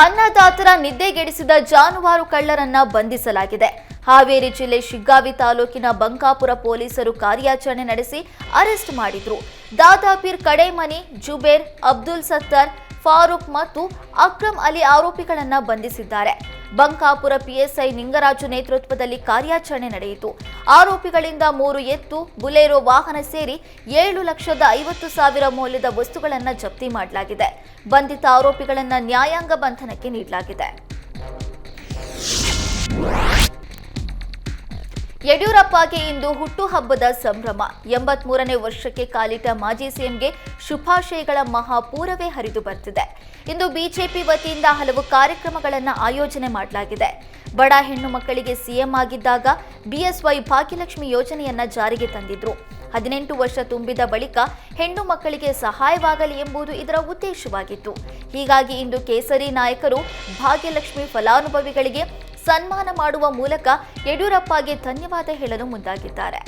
ಅನ್ನದಾತರ ನಿದ್ದೆಗೆಡಿಸಿದ ಜಾನುವಾರು ಕಳ್ಳರನ್ನ ಬಂಧಿಸಲಾಗಿದೆ. ಹಾವೇರಿ ಜಿಲ್ಲೆ ಶಿಗ್ಗಾವಿ ತಾಲೂಕಿನ ಬಂಕಾಪುರ ಪೊಲೀಸರು ಕಾರ್ಯಾಚರಣೆ ನಡೆಸಿ ಅರೆಸ್ಟ್ ಮಾಡಿದ್ರು. ದಾದಾಪೀರ್ ಕಡೇಮನಿ, ಜುಬೇರ್, ಅಬ್ದುಲ್ ಸತ್ತಾರ್, ಫಾರೂಕ್ ಮತ್ತು ಅಕ್ರಮ್ ಅಲಿ ಆರೋಪಿಗಳನ್ನ ಬಂಧಿಸಿದ್ದಾರೆ. ಬಂಕಾಪುರ ಪಿಎಸ್ಐ ನಿಂಗರಾಜು ನೇತೃತ್ವದಲ್ಲಿ ಕಾರ್ಯಾಚರಣೆ ನಡೆಯಿತು. ಆರೋಪಿಗಳಿಂದ 3 ಎತ್ತು, ಬುಲೆರೋ ವಾಹನ ಸೇರಿ 7,50,000 ಮೌಲ್ಯದ ವಸ್ತುಗಳನ್ನು ಜಪ್ತಿ ಮಾಡಲಾಗಿದೆ. ಬಂಧಿತ ಆರೋಪಿಗಳನ್ನು ನ್ಯಾಯಾಂಗ ಬಂಧನಕ್ಕೆ ನೀಡಲಾಗಿದೆ. ಯಡಿಯೂರಪ್ಪಗೆ ಇಂದು ಹುಟ್ಟುಹಬ್ಬದ ಸಂಭ್ರಮ. 83ನೇ ವರ್ಷಕ್ಕೆ ಕಾಲಿಟ್ಟ ಮಾಜಿ ಸಿಎಂಗೆ ಶುಭಾಶಯಗಳ ಮಹಾಪೂರವೇ ಹರಿದು ಬರ್ತಿದೆ. ಇಂದು ಬಿಜೆಪಿ ವತಿಯಿಂದ ಹಲವು ಕಾರ್ಯಕ್ರಮಗಳನ್ನು ಆಯೋಜನೆ ಮಾಡಲಾಗಿದೆ. ಬಡ ಹೆಣ್ಣು ಮಕ್ಕಳಿಗೆ ಸಿಎಂ ಆಗಿದ್ದಾಗ ಬಿಎಸ್ವೈ ಭಾಗ್ಯಲಕ್ಷ್ಮಿ ಯೋಜನೆಯನ್ನ ಜಾರಿಗೆ ತಂದಿದ್ರು. 18 ವರ್ಷ ತುಂಬಿದ ಬಳಿಕ ಹೆಣ್ಣು ಮಕ್ಕಳಿಗೆ ಸಹಾಯವಾಗಲಿ ಎಂಬುದು ಇದರ ಉದ್ದೇಶವಾಗಿತ್ತು. ಹೀಗಾಗಿ ಇಂದು ಕೇಸರಿ ನಾಯಕರು ಭಾಗ್ಯಲಕ್ಷ್ಮಿ ಫಲಾನುಭವಿಗಳಿಗೆ ಸನ್ಮಾನ ಮಾಡುವ ಮೂಲಕ ಯಡಿಯೂರಪ್ಪಗೆ ಧನ್ಯವಾದ ಹೇಳಲು ಮುಂದಾಗಿದ್ದಾರೆ.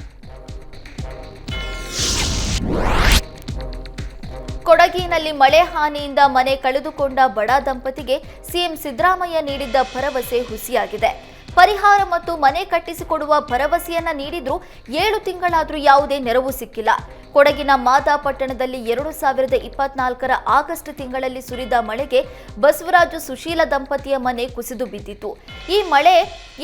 ಕೊಡಗಿನಲ್ಲಿ ಮಳೆ ಹಾನಿಯಿಂದ ಮನೆ ಕಳೆದುಕೊಂಡ ಬಡ ದಂಪತಿಗೆ ಸಿಎಂ ಸಿದ್ದರಾಮಯ್ಯ ನೀಡಿದ್ದ ಭರವಸೆ ಹುಸಿಯಾಗಿದೆ. ಪರಿಹಾರ ಮತ್ತು ಮನೆ ಕಟ್ಟಿಸಿಕೊಡುವ ಭರವಸೆಯನ್ನ ನೀಡಿದ್ರೂ 7 ತಿಂಗಳಾದರೂ ಯಾವುದೇ ನೆರವು ಸಿಕ್ಕಿಲ್ಲ. ಕೊಡಗಿನ ಮಾದಾಪಟ್ಟಣದಲ್ಲಿ 2024ರ ಆಗಸ್ಟ್ ತಿಂಗಳಲ್ಲಿ ಸುರಿದ ಮಳೆಗೆ ಬಸವರಾಜು ಸುಶೀಲ ದಂಪತಿಯ ಮನೆ ಕುಸಿದು ಬಿದ್ದಿತ್ತು.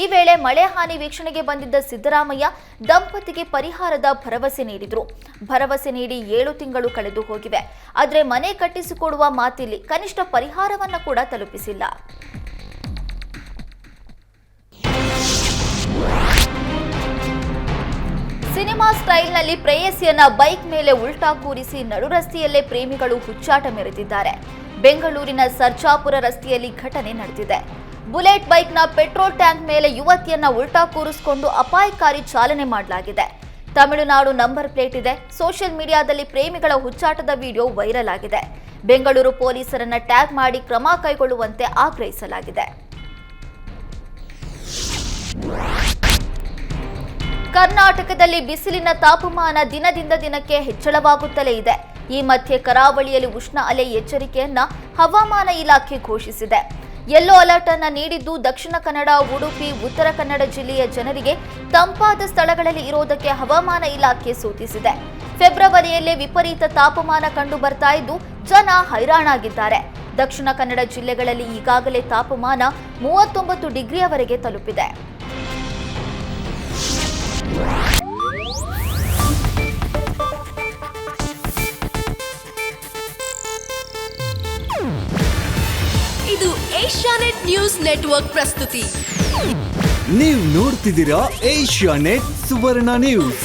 ಈ ವೇಳೆ ಮಳೆ ಹಾನಿ ವೀಕ್ಷಣೆಗೆ ಬಂದಿದ್ದ ಸಿದ್ದರಾಮಯ್ಯ ದಂಪತಿಗೆ ಪರಿಹಾರದ ಭರವಸೆ ನೀಡಿದ್ರು. ಭರವಸೆ ನೀಡಿ 7 ತಿಂಗಳು ಕಳೆದು ಹೋಗಿವೆ. ಆದರೆ ಮನೆ ಕಟ್ಟಿಸಿಕೊಡುವ ಮಾತಿಲ್ಲಿ ಕನಿಷ್ಠ ಪರಿಹಾರವನ್ನ ಕೂಡ ತಲುಪಿಸಿಲ್ಲ. ಸಿನಿಮಾ ಸ್ಟೈಲ್ನಲ್ಲಿ ಪ್ರೇಯಸಿಯನ್ನ ಬೈಕ್ ಮೇಲೆ ಉಲ್ಟಾ ಕೂರಿಸಿ ನಡು ರಸ್ತೆಯಲ್ಲೇ ಪ್ರೇಮಿಗಳು ಹುಚ್ಚಾಟ ಮೆರೆದಿದ್ದಾರೆ. ಬೆಂಗಳೂರಿನ ಸರ್ಜಾಪುರ ರಸ್ತೆಯಲ್ಲಿ ಘಟನೆ ನಡೆದಿದೆ. ಬುಲೆಟ್ ಬೈಕ್ನ ಪೆಟ್ರೋಲ್ ಟ್ಯಾಂಕ್ ಮೇಲೆ ಯುವತಿಯನ್ನ ಉಲ್ಟಾ ಕೂರಿಸಿಕೊಂಡು ಅಪಾಯಕಾರಿ ಚಾಲನೆ ಮಾಡಲಾಗಿದೆ. ತಮಿಳುನಾಡು ನಂಬರ್ ಪ್ಲೇಟ್ ಇದೆ. ಸೋಷಿಯಲ್ ಮೀಡಿಯಾದಲ್ಲಿ ಪ್ರೇಮಿಗಳ ಹುಚ್ಚಾಟದ ವಿಡಿಯೋ ವೈರಲ್ ಆಗಿದೆ. ಬೆಂಗಳೂರು ಪೊಲೀಸರನ್ನ ಟ್ಯಾಗ್ ಮಾಡಿ ಕ್ರಮ ಕೈಗೊಳ್ಳುವಂತೆ ಆಗ್ರಹಿಸಲಾಗಿದೆ. ಕರ್ನಾಟಕದಲ್ಲಿ ಬಿಸಿಲಿನ ತಾಪಮಾನ ದಿನದಿಂದ ದಿನಕ್ಕೆ ಹೆಚ್ಚಳವಾಗುತ್ತಲೇ ಇದೆ. ಈ ಮಧ್ಯೆ ಕರಾವಳಿಯಲ್ಲಿ ಉಷ್ಣ ಅಲೆ ಎಚ್ಚರಿಕೆಯನ್ನ ಹವಾಮಾನ ಇಲಾಖೆ ಘೋಷಿಸಿದೆ. ಯೆಲ್ಲೋ ಅಲರ್ಟ್ ಅನ್ನ ನೀಡಿದ್ದು ದಕ್ಷಿಣ ಕನ್ನಡ, ಉಡುಪಿ, ಉತ್ತರ ಕನ್ನಡ ಜಿಲ್ಲೆಯ ಜನರಿಗೆ ತಂಪಾದ ಸ್ಥಳಗಳಲ್ಲಿ ಇರೋದಕ್ಕೆ ಹವಾಮಾನ ಇಲಾಖೆ ಸೂಚಿಸಿದೆ. ಫೆಬ್ರವರಿಯಲ್ಲೇ ವಿಪರೀತ ತಾಪಮಾನ ಕಂಡು ಬರ್ತಾ ಇದ್ದು ಜನ ಹೈರಾಣಾಗಿದ್ದಾರೆ. ದಕ್ಷಿಣ ಕನ್ನಡ ಜಿಲ್ಲೆಗಳಲ್ಲಿ ಈಗಾಗಲೇ ತಾಪಮಾನ 39 ಡಿಗ್ರಿಯವರೆಗೆ ತಲುಪಿದೆ. ಇದು ಏಷ್ಯಾನೆಟ್ ನ್ಯೂಸ್ ನೆಟ್ವರ್ಕ್ ಪ್ರಸ್ತುತಿ. ನೀವು ನೋಡ್ತಿದ್ದೀರಾ ಏಷ್ಯಾನೆಟ್ ಸುವರ್ಣ ನ್ಯೂಸ್.